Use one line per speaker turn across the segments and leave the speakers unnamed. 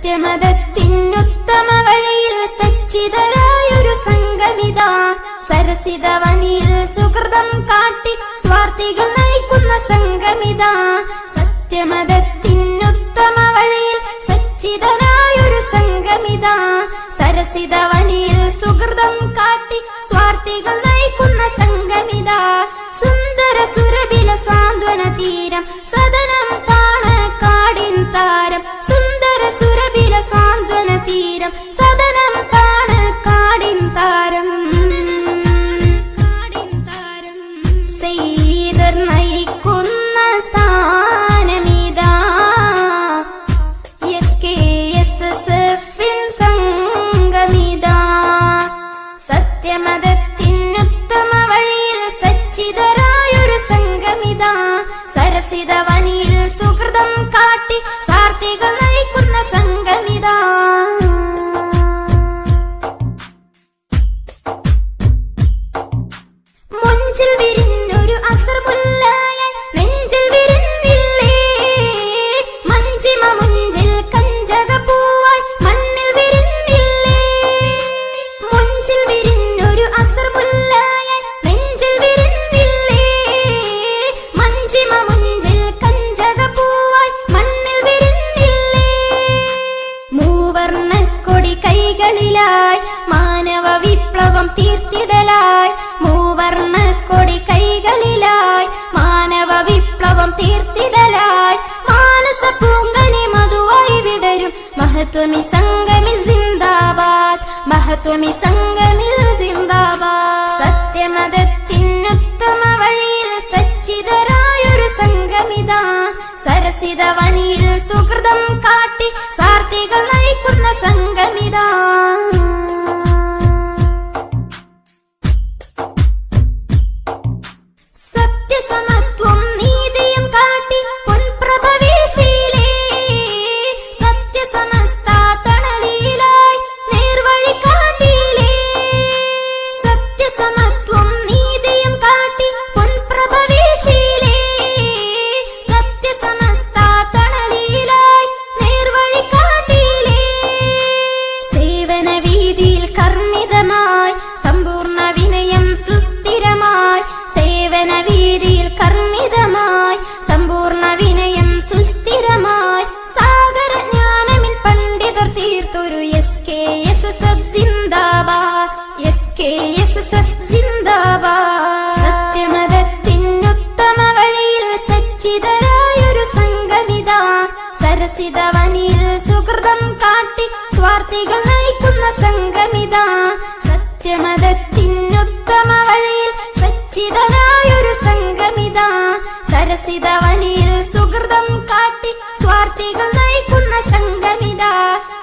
സത്യമതത്തിനുത്തമ വഴിയിൽ സച്ചിതരായൊരു സംഗമിതാ സരസിതവനിൽ സുഹൃതം കാട്ടി സ്വാർത്ഥികൾ നയിക്കുന്ന സംഗമിതാ. സത്യമതത്തിനുത്തമ വഴിയിൽ സച്ചിതരായൊരു സംഗമിതാ സരസിതവനിൽ സുഹൃതം കാട്ടി സ്വാർത്ഥികൾ നയിക്കുന്ന സംഗമിതാ. സുന്ദര സുരഭില സാന്ത്വന തീരം സദനം പാണക്കാടിൻ താരം. സുന്ദര സുരഭില സാന്ത്വന തീരം സദനം പാണക്കാടിൻ താരം. സെയ്തർ നയിക്കുന്ന സ്ഥാനമിതാ SKSSFിൻ സംഗമിതാ. സത്യമതത്തിനുത്തമ വഴിയിൽ സച്ചിതരായൊരു സംഗമിതാ സരസിതവനിൽ സുഹൃതം കാട്ടി സാർത്ഥികൾ നയിക്കുന്ന സംഗമിതാ. മുഞ്ചിൽ വിരിഞ്ഞൊരു അസർമുല്ലായി നെഞ്ചിൽ വിരിഞ്ഞില്ലേ മഞ്ചിമ മുഞ്ചിൽ കഞ്ചകപ്പൂവായി മണ്ണിൽ വിരിഞ്ഞില്ലേ. മുഞ്ചിൽ വിരിഞ്ഞൊരു അസർമുല്ലായി നെഞ്ചിൽ വിരിഞ്ഞില്ലേ മഞ്ചിമ മുഞ്ചിൽ കഞ്ചകപ്പൂവായി മണ്ണിൽ വിരിഞ്ഞില്ലേ. മൂവർണ്ണക്കൊടി കൈകളിലായി മാനവ വിപ്ലവം തീർത്തിടലായി. മൂവർണ്ണക്കൊടി കൈകളിലായി മാനവ വിപ്ലവം തീർത്തിടലായി. മാനസ പൂങ്കനി മധുവായി വിടരും മഹത്വമി സംഗമിൽ സിന്ദാബാദ്. മഹത്വമി സംഗമിൽ സിന്ദാബാദ്. സത്യമതത്തിനുത്തമ വഴിയിൽ സച്ചിതരായൊരു സംഗമിതാ സരസിതവനിൽ സുഹൃതം കാട്ടി സാർത്ഥികൾ നയിക്കുന്ന സംഗമിതാ. സത്യസമത്വം നീതിയും കാട്ടി പൊൻപ്രഭ വീശിയിലേ. സത്യസമസ്ത തണലിലായി നേർവഴി കാട്ടിയിലേ. സത്യസമത്വം നീതിയും കാട്ടി പൊൻപ്രഭ വീശിയിലേ. സത്യസമസ്ത തണലിലായി നേർവഴി കാട്ടിയിലേ. സേവന വീതിയിൽ കർമ്മിതമായി സമ്പൂർണ്ണ വിനയം സുസ്ഥിരമായി. സേവന വീതിയിൽ കർമ്മിതമായി സമ്പൂർണ്ണ വിനയം സുസ്ഥിരമായി. സാഗരജ്ഞാനമിൽ പണ്ഡിതർ തീർത്തൊരു SKSSF സിന്ദാബാദ്. SKSSF സിന്ദാബാദ്. സത്യമതത്തിനുത്തമ വഴിയിൽ സച്ചിതരായൊരു സംഗമിതാ സരസിതവനിൽ സുഹൃതം കാട്ടി സ്വാർത്ഥികൾ നയിക്കുന്ന സംഗമിതാ. സത്യമതത്തിനുത്തമ വഴിയിൽ സച്ചിതരായൊരു സംഗമിതാ സരസിതവനിൽ സുഹൃതം കാട്ടി സ്വാർത്ഥികൾ നയിക്കുന്ന സംഗമിതാ.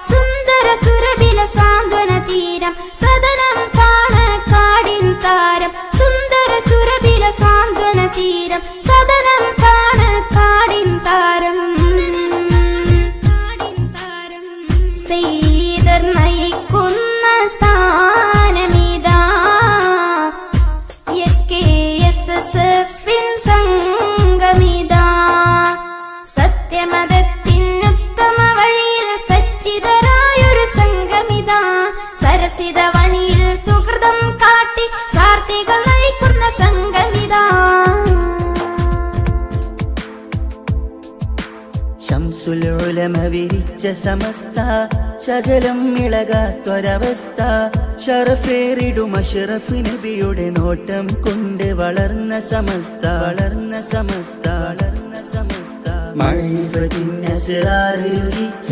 സുന്ദര സുരഭില സാന്ത്വന തീരം സദനം പാണക്കാടിൻ താരം. സുന്ദര സുരഭില സാന്ത്വന തീരം സദനം പാണക്കാടിൻ താരം. സെയ്തർ നയിക്കുന്ന സ്ഥാനമിതാ SKSSFിൻ സംഗമിതാ. സത്യമതത്തിനുത്തമ വഴിയിൽ സച്ചിതരായൊരു സംഗമിതാ സരസിതവനിൽ സുഹൃതം കാട്ടി സാർത്ഥികൾ നയിക്കുന്ന സംഗമിതാ.
ശംസുൽ ഉലമ വിരിച്ച സമസ്ത ശകലം ഇളകാത്തൊരവസ്ഥ. ഷറഫേറിടും അഷ്റഫ് നബിയുടെ നോട്ടം കൊണ്ട് വളർന്ന സമസ്ത. വളർന്ന സമസ്ത. വളർന്ന സമസ്ത. മഅരിഫത്തിൻ അസ്റാറിൽ രുചിച്ച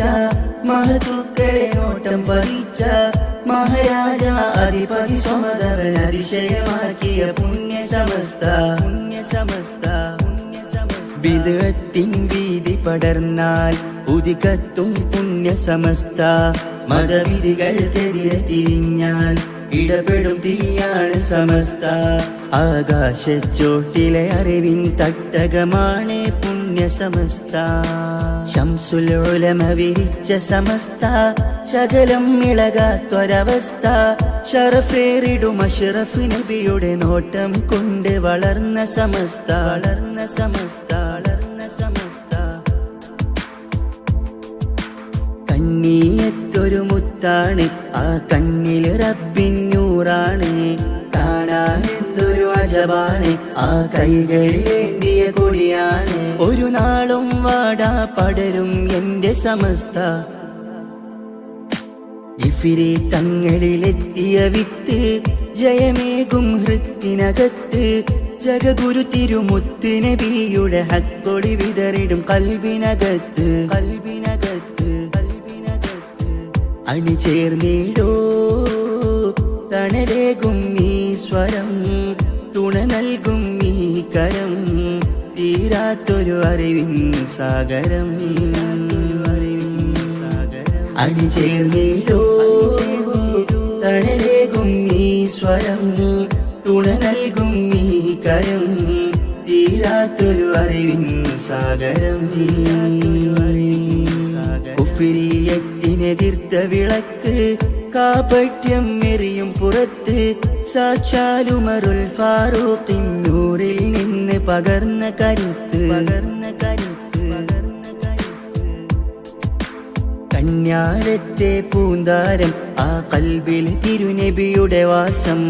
മഹത്തുക്കളെ നോട്ടം പതിച്ച മഹാരാജ അധിപതി സ്വമതവൻ അതിശയമാക്കിയ പുണ്യ സമസ്ത. പുണ്യ സമസ്ത. വിദഗ്ധത്തിൻ വീതി പടർന്നാൽ ഉദികത്തും പുണ്യ സമസ്ത. മതവിധികൾക്കെതിരെ തിരിഞ്ഞാൽ ഇടപെടും തീയാണ് സമസ്ത. ആകാശച്ചോട്ടിലെ അറിവിൻ തട്ടകമാണ് പുണ്യ സമസ്ത. ശംസുൽ ഉലമ വിരിച്ച സമസ്ത ശകലം ഇളകാത്തൊരവസ്ഥ. ഷറഫേറിടും അഷ്റഫ് നബിയുടെ നോട്ടം കൊണ്ട് വളർന്ന സമസ്ത. വളർന്ന സമസ്ത. വളർന്ന സമസ്ത. എന്തൊരു മുത്താണ്, ആ കണ്ണിൽ റബ്ബിന്നൂറാണ്. കാണാൻ എന്തൊരു അജബാണ്, ആ കൈകളിലേന്തിയ കൊടിയാണ്. ഒരു നാളും വാടാ പടരും എന്റെ സമസ്ത. ജിഫിരി തങ്ങളിലെത്തിയ വിത്ത് ജയമേകും ഹൃത്തിനകത്ത്. ജഗഗുരു തിരുമുത്ത് നബിയുടെ ഹക്കൊടി വിതറിടും കൽബിനകത്ത്. കൽബിനകത്ത് കൽബിനകത്ത് അണിചേർന്നിടോ തണലേകും ഈ സ്വരം. തുണ നൽകും ഈ കരം, തീരാത്തൊരു അറിവിൻ സാഗരം. അണിചേർന്നിടോ തണലേകും ഈ സ്വരം. തുണ നൽകും ഈ കരം, തീരാത്തൊരു അറിവിൻ സാഗരം. കുഫ്രിയത്തിനെതിർത്ത വിളക്ക് കാപട്യം എറിയും പുറത്ത്. സാക്ഷാലുമറുൽ ഫാറൂഖിൻ നൂറിൽ നിന്ന് പകർന്ന കരുത്ത്. പകർന്ന കരുത്ത് പകർന്ന കരുത്ത് കന്യാരത്തെ പൂന്താരം, ആ കൽബിൽ തിരുനബിയുടെ വാസം.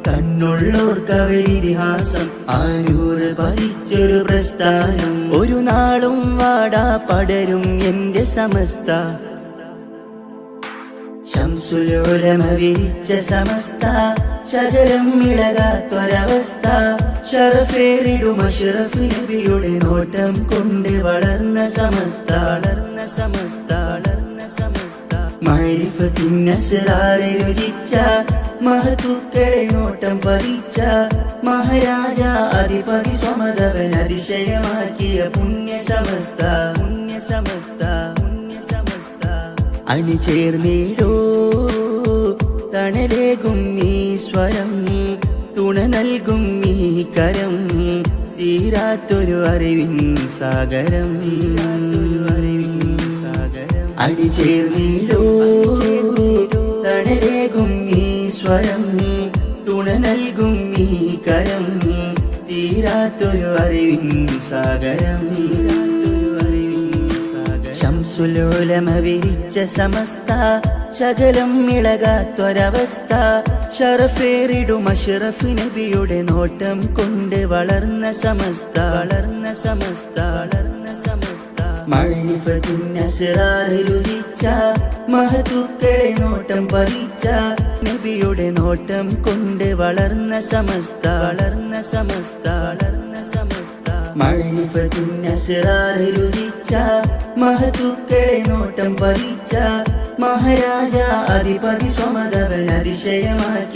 കണ്ണുള്ളോർക്കവരിതിഹാസം, ആരൂറ് പതിച്ചൊരു പ്രസ്ഥാനം. ഒരു നാളും വാടാ പടരും എന്റെ സമസ്ത. ശംസുൽ ഉലമ വിരിച്ച സമസ്ത, ശകലം ഇളകാത്തൊരവസ്ഥ. ശറഫേറിടും അഷ്റഫ് നബിയുടെ നോട്ടം കൊണ്ട് വളർന്ന സമസ്ത. വളർന്ന സമസ്ത വളർന്ന സമസ്ത മഅരിഫത്തിൻ അസ്റാറ് രുചിച്ച, മഹത്തുക്കളെ നോട്ടം പതിച്ച. മഹാരാജ അധിപതി സ്വമതവൻ അതിശയമാക്കിയ പുണ്യ സമസ്ത. പുണ്യ സമസ്ത പുണ്യ സമസ്ത അണിചേർന്നിടോ തണലേകും ഈ സ്വരം. തുണ നൽകും ഈ കരം, തീരാത്തൊരു അറിവിൻ സാഗരം. അണിചേർന്നിടോ തണലേകും ഈ സ്വരം. തുണ നൽകും ഈ കരം, തീരാത്തൊരു അറിവിൻ സാഗരം. ശംസുൽ ഉലമ വിരിച്ച സമസ്ത, ശകലം ഇളകാത്തൊരവസ്ഥ. ശറഫേറിടും അഷ്റഫ് നബിയുടെ നോട്ടം കൊണ്ട് വളർന്ന സമസ്ത. വളർന്ന സമസ്ത വളർന്ന സമസ്ത മഅരിഫത്തിൻ അസ്റാറ് രുചിച്ച, മഹത്തുക്കളെ നോട്ടം പതിച്ച. നബിയുടെ നോട്ടം കൊണ്ട് വളർന്ന സമസ്ത. വളർന്ന സമസ്ത വളർന്ന സമസ്ത മഅരിഫത്തിൻ അസ്റാറ് രുചിച്ച, മഹത്തുക്കളെ നോട്ടം പതിച്ച. മഹാരാജ അധിപതി സ്വമതവൻ അതിശയമാക്കി